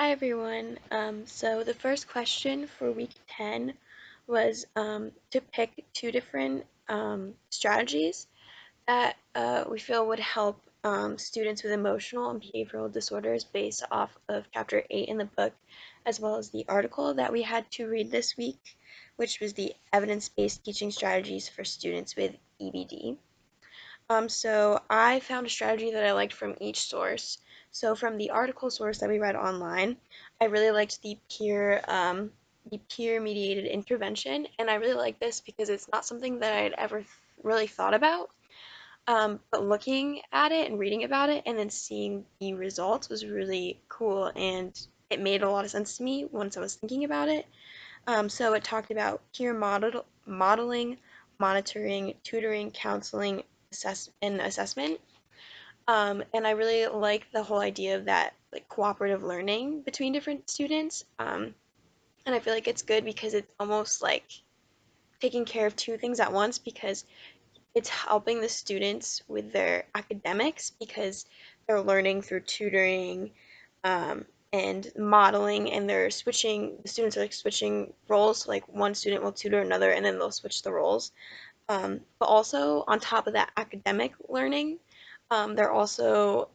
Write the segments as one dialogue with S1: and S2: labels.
S1: Hi everyone. So the first question for week 10 was to pick two different strategies that we feel would help students with emotional and behavioral disorders based off of chapter 8 in the book, as well as the article that we had to read this week, which was the evidence-based teaching strategies for students with EBD. So I found a strategy that I liked from each source. So from the article source that we read online, I really liked the peer mediated intervention, and I really like this because it's not something that I had ever really thought about. But looking at it and reading about it and then seeing the results was really cool, and it made a lot of sense to me once I was thinking about it. So it talked about modeling, monitoring, tutoring, counseling, and assessment. And I really like the whole idea of that, like cooperative learning between different students. And I feel like it's good because it's almost like taking care of two things at once because it's helping the students with their academics because they're learning through tutoring um, and modeling, and the students are like switching roles. So, like one student will tutor another, and then they'll switch the roles. But also, on top of that academic learning, they're also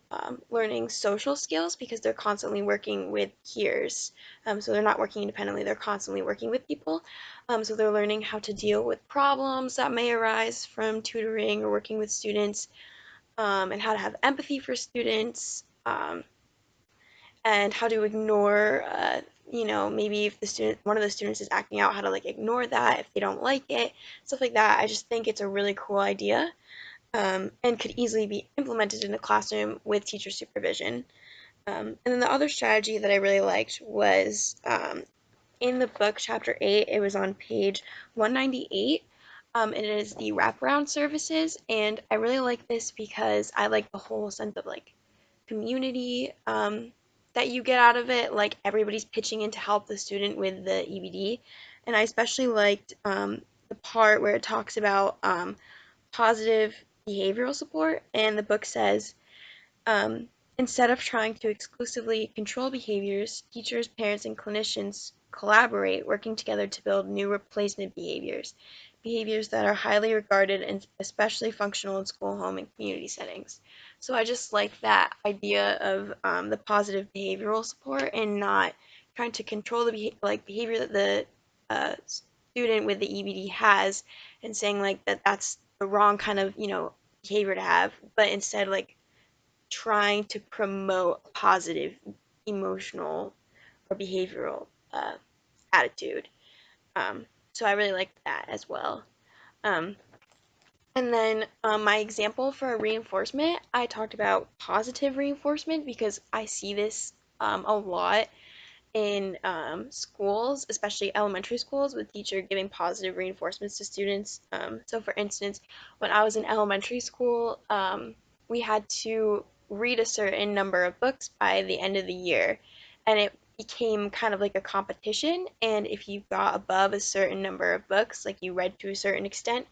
S1: learning social skills because they're constantly working with peers. So they're not working independently, they're constantly working with people. So they're learning how to deal with problems that may arise from tutoring or working with students, and how to have empathy for students, and how to ignore, maybe if one of the students is acting out, how to like ignore that if they don't like it, stuff like that. I just think it's a really cool idea, and could easily be implemented in a classroom with teacher supervision. And then the other strategy that I really liked was in the book, chapter 8, it was on page 198. And it is the wraparound services. And I really like this because I like the whole sense of like community that you get out of it. Like everybody's pitching in to help the student with the EBD. And I especially liked the part where it talks about positive behavioral support. And the book says, um, instead of trying to exclusively control behaviors, teachers, parents, and clinicians collaborate, working together to build new replacement behaviors, behaviors that are highly regarded and especially functional in school, home, and community settings. So I just like that idea of the positive behavioral support and not trying to control the behavior that the student with the EBD has, and saying like that's the wrong kind of behavior to have, but instead like trying to promote positive emotional or behavioral attitude. So I really liked that as well. Um, and then my example for reinforcement, I talked about positive reinforcement because I see this a lot in schools, especially elementary schools, with teacher giving positive reinforcements to students. So, for instance, when I was in elementary school, we had to read a certain number of books by the end of the year, and it became kind of like a competition. And if you got above a certain number of books, like you read to a certain extent,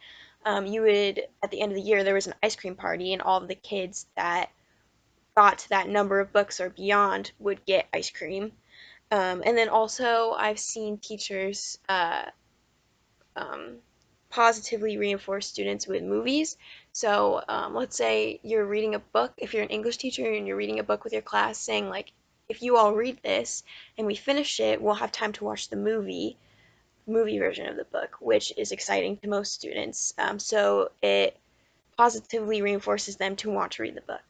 S1: you would, at the end of the year, there was an ice cream party, and all of the kids that got to that number of books or beyond would get ice cream. And then also, I've seen teachers um, positively reinforce students with movies. So let's say you're reading a book, if you're an English teacher and you're reading a book with your class, saying, like, if you all read this and we finish it, we'll have time to watch the movie version of the book, which is exciting to most students. So it positively reinforces them to want to read the book.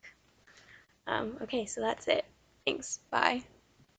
S1: Okay, so that's it. Thanks. Bye.